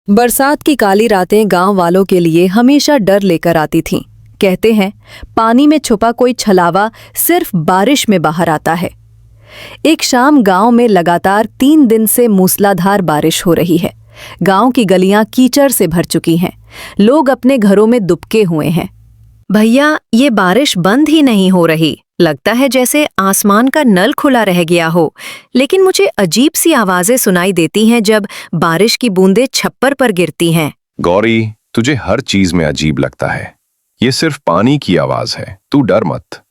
बरसात की काली रातें गांव वालों के लिए हमेशा डर लेकर आती थीं। कहते हैं, पानी में छुपा कोई छलावा सिर्फ बारिश में बाहर आता है। एक शाम गांव में लगातार 3 दिन से मूसलाधार बारिश हो रही है। गांव की गलियां कीचड़ से भर चुकी हैं। लोग अपने घरों में दुबके हुए हैं। भैया, ये बारिश बंद ही नहीं हो रही। लगता है जैसे आसमान का नल खुला रह गया हो। लेकिन मुझे अजीब सी आवाजें सुनाई देती हैं जब बारिश की बूंदें छप्पर पर गिरती हैं। गौरी, तुझे हर चीज में अजीब लगता है। ये सिर्फ पानी की आवाज है, तू डर मत।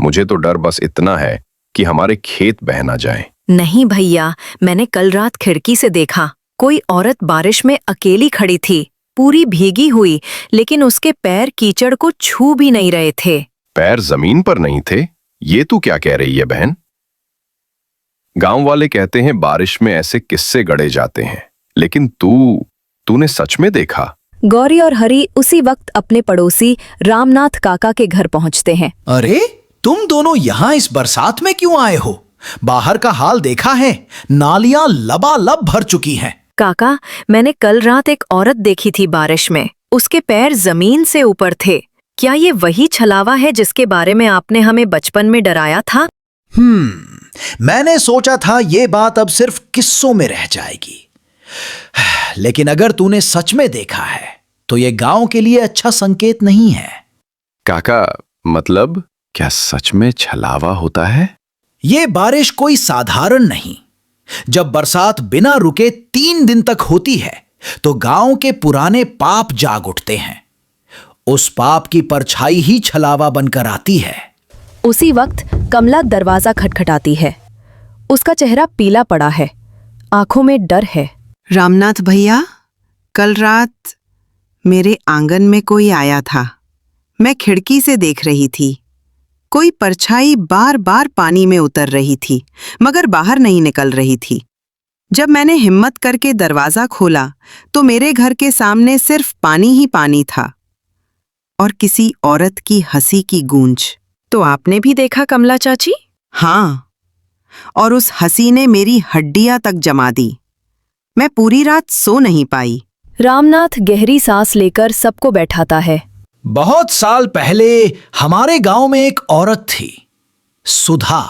मुझे तो डर बस इतना है कि हमारे खेत बह ना जाएं। नहीं भैया, मैंने कल रात खिड़की से देखा, कोई औरत बारिश में अकेली खड़ी थी, पूरी भीगी हुई, लेकिन उसके पैर कीचड़ को छू भी नहीं रहे थे। पैर जमीन पर नहीं थे? ये तू क्या कह रही है बहन? गांव वाले कहते हैं बारिश में ऐसे किस्से गढ़े जाते हैं, लेकिन तूने सच में देखा? गौरी और हरी उसी वक्त अपने पड़ोसी रामनाथ काका के घर पहुंचते हैं। अरे, तुम दोनों यहाँ इस बरसात में क्यों आए हो? बाहर का हाल देखा है, नालियां लबालब भर चुकी हैं। काका, मैंने कल रात एक औरत देखी थी बारिश में। उसके पैर जमीन से ऊपर थे। क्या ये वही छलावा है जिसके बारे में आपने हमें बचपन में डराया था? मैंने सोचा था ये बात अब सिर्फ किस्सों में रह जाएगी, लेकिन अगर तूने सच में देखा है तो ये गांव के लिए अच्छा संकेत नहीं है। काका, मतलब क्या सच में छलावा होता है? ये बारिश कोई साधारण नहीं। जब बरसात बिना रुके 3 दिन तक होती है तो गांव के पुराने पाप जाग उठते हैं। उस पाप की परछाई ही छलावा बनकर आती है। उसी वक्त कमला दरवाजा खटखटाती है। उसका चेहरा पीला पड़ा है, आंखों में डर है। रामनाथ भैया, कल रात मेरे आंगन में कोई आया था। मैं खिड़की से देख रही थी। कोई परछाई बार बार पानी में उतर रही थी, मगर बाहर नहीं निकल रही थी। जब मैंने हिम्मत करके दरवाजा खोला तो मेरे घर के सामने सिर्फ पानी ही पानी था और किसी औरत की हंसी की गूंज। तो आपने भी देखा कमला चाची? हाँ, और उस हंसी ने मेरी हड्डियां तक जमा दी। मैं पूरी रात सो नहीं पाई। रामनाथ गहरी सांस लेकर सबको बैठाता है। बहुत साल पहले हमारे गांव में एक औरत थी, सुधा।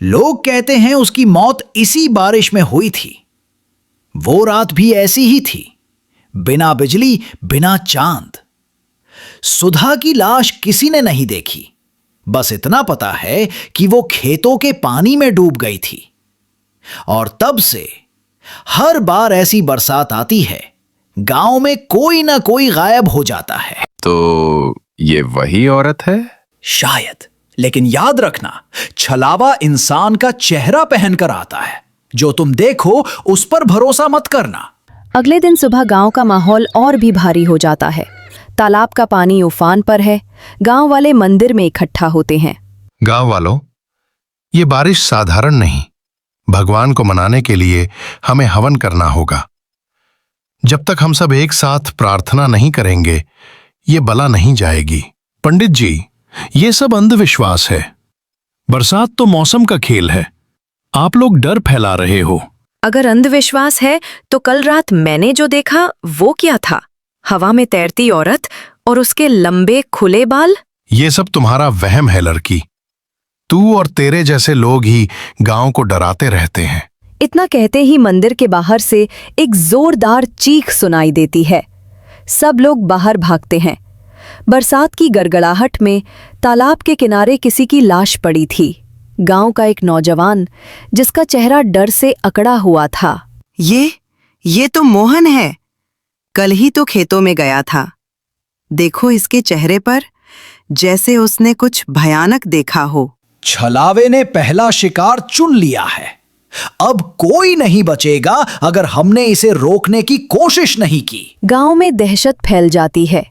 लोग कहते हैं उसकी मौत इसी बारिश में हुई थी। वो रात भी ऐसी ही थी, बिना बिजली, बिना चांद। सुधा की लाश किसी ने नहीं देखी। बस इतना पता है कि वो खेतों के पानी में डूब गई थी। और तब से हर बार ऐसी बरसात आती है, गांव में कोई ना कोई गायब हो जाता है। तो ये वही औरत है? शायद, लेकिन याद रखना, छलावा इंसान का चेहरा पहनकर आता है। जो तुम देखो उस पर भरोसा मत करना। अगले दिन सुबह गांव का माहौल और भी भारी हो जाता है। तालाब का पानी उफान पर है। गांव वाले मंदिर में इकट्ठा होते हैं। गांव वालों, ये बारिश साधारण नहीं। भगवान को मनाने के लिए हमें हवन करना होगा। जब तक हम सब एक साथ प्रार्थना नहीं करेंगे, ये बला नहीं जाएगी। पंडित जी, ये सब अंधविश्वास है। बरसात तो मौसम का खेल है। आप लोग डर फैला रहे हो। अगर अंधविश्वास है तो कल रात मैंने जो देखा वो क्या था? हवा में तैरती औरत और उसके लंबे खुले बाल। ये सब तुम्हारा वहम है लड़की। तू और तेरे जैसे लोग ही गांव को डराते रहते हैं। इतना कहते ही मंदिर के बाहर से एक जोरदार चीख सुनाई देती है। सब लोग बाहर भागते हैं। बरसात की गड़गड़ाहट में तालाब के किनारे किसी की लाश पड़ी थी। गांव का एक नौजवान, जिसका चेहरा डर से अकड़ा हुआ था। ये तो मोहन है। कल ही तो खेतों में गया था। देखो इसके चेहरे पर, जैसे उसने कुछ भयानक देखा हो। छलावे ने पहला शिकार चुन लिया है। अब कोई नहीं बचेगा अगर हमने इसे रोकने की कोशिश नहीं की। गांव में दहशत फैल जाती है।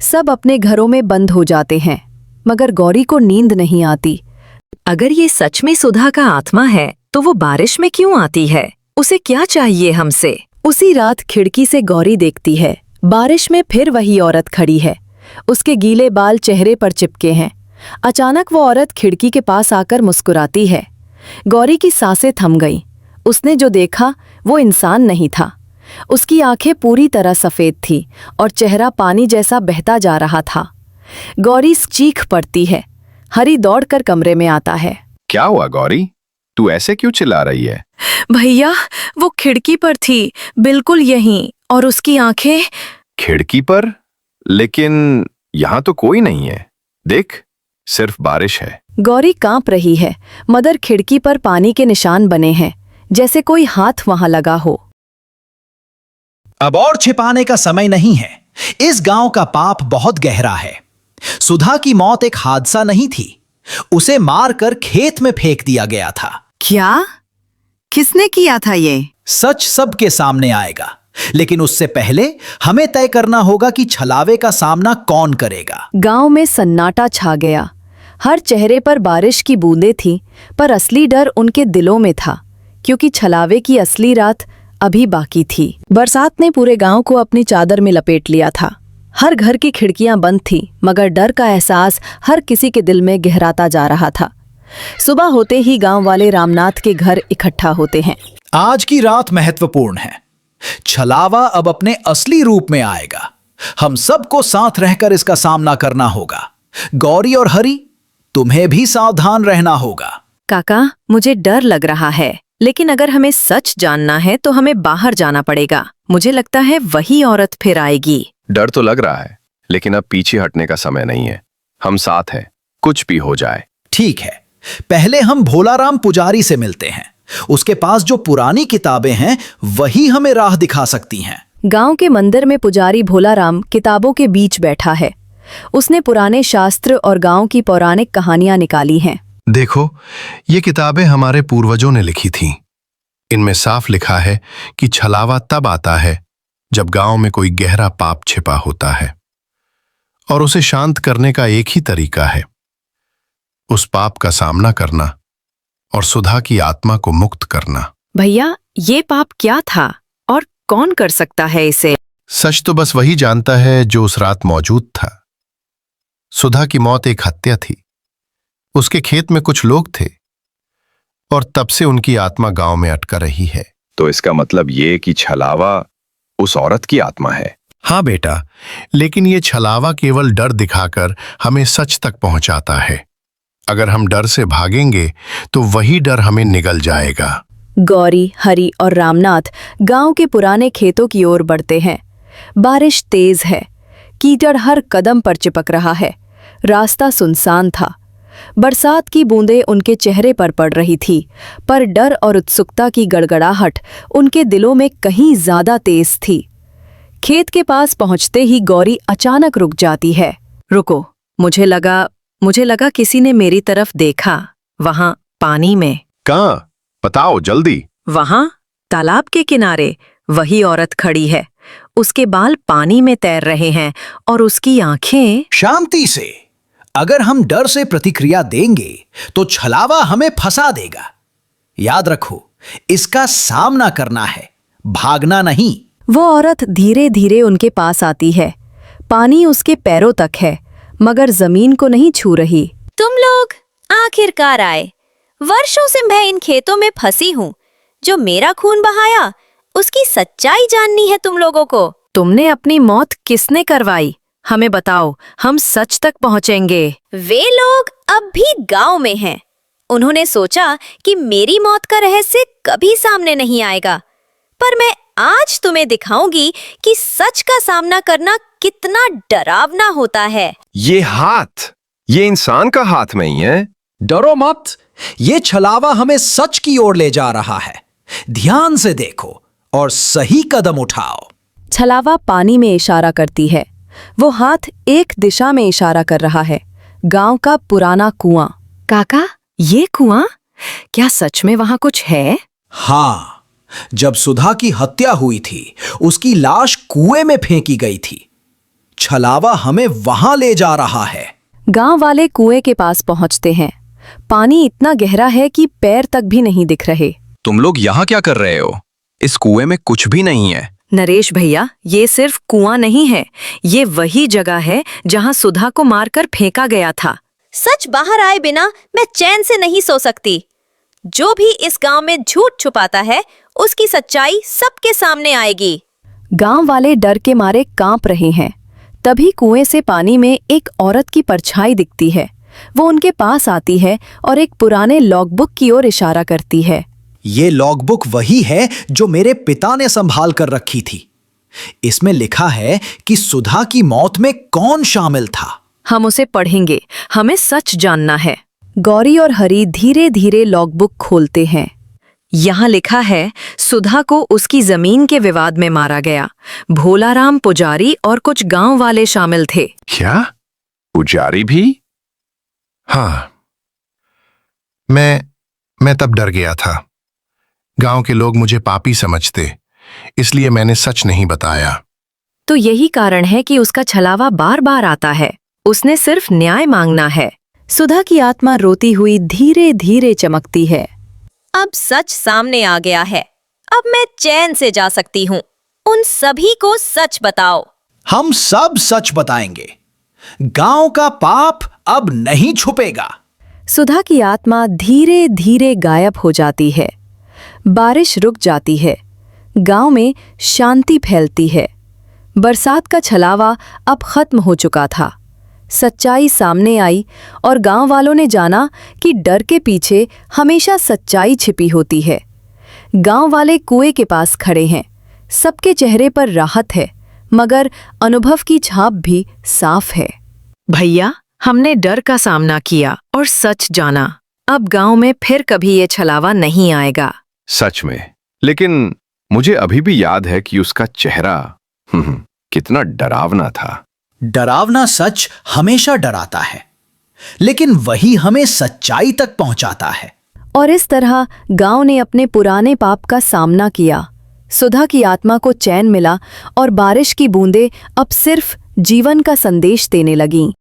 सब अपने घरों में बंद हो जाते हैं, मगर गौरी को नींद नहीं आती। अगर ये सच में सुधा का आत्मा है तो वो बारिश में क्यों आती है? उसे क्या चाहिए हमसे? उसी रात खिड़की से गौरी देखती है। बारिश में फिर वही औरत खड़ी है। उसके गीले बाल चेहरे पर चिपके हैं। अचानक वो औरत खिड़की के पास आकर मुस्कुराती है। गौरी की सांसें थम गईं। उसने जो देखा वो इंसान नहीं था। उसकी आंखें पूरी तरह सफेद थी और चेहरा पानी जैसा बहता जा रहा था। गौरी चीख पड़ती है। हरी दौड़कर कमरे में आता है। क्या हुआ गौरी, तू ऐसे क्यों चिल्ला रही है? भैया, वो खिड़की पर थी, बिल्कुल यहीं, और उसकी आंखें। खिड़की पर? लेकिन यहां तो कोई नहीं है, देख सिर्फ बारिश है। गौरी कांप रही है। मदर खिड़की पर पानी के निशान बने हैं, जैसे कोई हाथ वहां लगा हो। अब और छिपाने का समय नहीं है। इस गांव का पाप बहुत गहरा है। सुधा की मौत एक हादसा नहीं थी, उसे मारकर खेत में फेंक दिया गया था। क्या? किसने किया था ये? सच सबके सामने आएगा, लेकिन उससे पहले हमें तय करना होगा कि छलावे का सामना कौन करेगा। गांव में सन्नाटा छा गया। हर चेहरे पर बारिश की बूंदें थीं, पर असली डर उनके दिलों में था, क्योंकि छलावे की असली रात अभी बाकी थी। बरसात ने पूरे गांव को अपनी चादर में लपेट लिया था। हर घर की खिड़कियां बंद थीं, मगर डर का एहसास हर किसी के दिल में गहराता जा रहा था। सुबह होते ही गांव वाले रामनाथ के घर इकट्ठा होते हैं। आज की रात महत्वपूर्ण है। छलावा अब अपने असली रूप में आएगा। हम सबको साथ रहकर इसका सामना करना होगा। गौरी और हरी, तुम्हें भी सावधान रहना होगा। काका, मुझे डर लग रहा है, लेकिन अगर हमें सच जानना है तो हमें बाहर जाना पड़ेगा। मुझे लगता है वही औरत फिर आएगी। डर तो लग रहा है, लेकिन अब पीछे हटने का समय नहीं है। हम साथ हैं, कुछ भी हो जाए। ठीक है, पहले हम भोलाराम पुजारी से मिलते हैं। उसके पास जो पुरानी किताबें हैं वही हमें राह दिखा सकती हैं। गांव के मंदिर में पुजारी भोलाराम किताबों के बीच बैठा है। उसने पुराने शास्त्र और गांव की पौराणिक कहानियां निकाली हैं। देखो, ये किताबें हमारे पूर्वजों ने लिखी थीं। इनमें साफ लिखा है कि छलावा तब आता है जब गांव में कोई गहरा पाप छिपा होता है, और उसे शांत करने का एक ही तरीका है, उस पाप का सामना करना और सुधा की आत्मा को मुक्त करना। भैया, ये पाप क्या था और कौन कर सकता है इसे? सच तो बस वही जानता है जो उस रात मौजूद था। सुधा की मौत एक हत्या थी। उसके खेत में कुछ लोग थे, और तब से उनकी आत्मा गांव में अटका रही है। तो इसका मतलब ये कि छलावा उस औरत की आत्मा है? हाँ बेटा, लेकिन ये छलावा केवल डर दिखाकर हमें सच तक पहुंचाता है। अगर हम डर से भागेंगे तो वही डर हमें निगल जाएगा। गौरी, हरी और रामनाथ गांव के पुराने खेतों की ओर बढ़ते हैं। बारिश तेज है, कीचड़ हर कदम पर चिपक रहा है। रास्ता सुनसान था। बरसात की बूंदें उनके चेहरे पर पड़ रही थी, पर डर और उत्सुकता की गड़गड़ाहट उनके दिलों में कहीं ज्यादा तेज थी। खेत के पास पहुंचते ही गौरी अचानक रुक जाती है। रुको, मुझे लगा किसी ने मेरी तरफ देखा, वहां पानी में। कहाँ? बताओ जल्दी। वहां तालाब के किनारे वही औरत खड़ी है। उसके बाल पानी में तैर रहे हैं और उसकी आंखें। शांति से। अगर हम डर से प्रतिक्रिया देंगे तो छलावा हमें फंसा देगा। याद रखो, इसका सामना करना है, भागना नहीं। वो औरत धीरे धीरे उनके पास आती है। पानी उसके पैरों तक है, मगर जमीन को नहीं छू रही। तुम लोग आखिरकार आए। वर्षों से मैं इन खेतों में फंसी हूँ। जो मेरा खून बहाया, उसकी सच्चाई जाननी है तुम लोगों को। तुमने अपनी मौत किसने करवाई? हमें बताओ, हम सच तक पहुंचेंगे। वे लोग अब भी गांव में हैं। उन्होंने सोचा कि मेरी मौत का रहस्य कभी सामने नहीं आएगा, पर मैं आज तुम्हें दिखाऊंगी कि सच का सामना करना कितना डरावना होता है। ये हाथ, ये इंसान का हाथ नहीं है। डरो मत, ये छलावा हमें सच की ओर ले जा रहा है। ध्यान से देखो और सही कदम उठाओ। छलावा पानी में इशारा करती है। वो हाथ एक दिशा में इशारा कर रहा है, गांव का पुराना कुआं। काका, ये कुआं? क्या सच में वहां कुछ है? हाँ, जब सुधा की हत्या हुई थी, उसकी लाश कुएं में फेंकी गई थी। छलावा हमें वहां ले जा रहा है। गांव वाले कुएं के पास पहुंचते हैं। पानी इतना गहरा है कि पैर तक भी नहीं दिख रहे। तुम लोग यहाँ क्या कर रहे हो? इस कुएं में कुछ भी नहीं है। नरेश भैया, ये सिर्फ कुआं नहीं है, ये वही जगह है जहां सुधा को मारकर फेंका गया था। सच बाहर आए बिना मैं चैन से नहीं सो सकती। जो भी इस गांव में झूठ छुपाता है, उसकी सच्चाई सबके सामने आएगी। गांव वाले डर के मारे कांप रहे हैं। तभी कुएं से पानी में एक औरत की परछाई दिखती है। वो उनके पास आती है और एक पुराने लॉगबुक की ओर इशारा करती है। ये लॉगबुक वही है जो मेरे पिता ने संभाल कर रखी थी। इसमें लिखा है कि सुधा की मौत में कौन शामिल था। हम उसे पढ़ेंगे, हमें सच जानना है। गौरी और हरी धीरे धीरे लॉगबुक खोलते हैं। यहाँ लिखा है, सुधा को उसकी जमीन के विवाद में मारा गया। भोलाराम पुजारी और कुछ गांव वाले शामिल थे। क्या? पुजारी भी? हाँ, मैं तब डर गया था। गांव के लोग मुझे पापी समझते, इसलिए मैंने सच नहीं बताया। तो यही कारण है कि उसका छलावा बार बार आता है। उसने सिर्फ न्याय मांगना है। सुधा की आत्मा रोती हुई धीरे धीरे चमकती है। अब सच सामने आ गया है। अब मैं चैन से जा सकती हूँ। उन सभी को सच बताओ। हम सब सच बताएंगे। गांव का पाप अब नहीं छुपेगा। सुधा की आत्मा धीरे धीरे गायब हो जाती है। बारिश रुक जाती है। गांव में शांति फैलती है। बरसात का छलावा अब खत्म हो चुका था। सच्चाई सामने आई और गांव वालों ने जाना कि डर के पीछे हमेशा सच्चाई छिपी होती है। गांव वाले कुएं के पास खड़े हैं। सबके चेहरे पर राहत है, मगर अनुभव की छाप भी साफ है। भैया, हमने डर का सामना किया और सच जाना। अब गांव में फिर कभी ये छलावा नहीं आएगा। सच में। लेकिन मुझे अभी भी याद है कि उसका चेहरा कितना डरावना था। डरावना सच हमेशा डराता है, लेकिन वही हमें सच्चाई तक पहुंचाता है। और इस तरह गांव ने अपने पुराने पाप का सामना किया। सुधा की आत्मा को चैन मिला और बारिश की बूंदें अब सिर्फ जीवन का संदेश देने लगीं।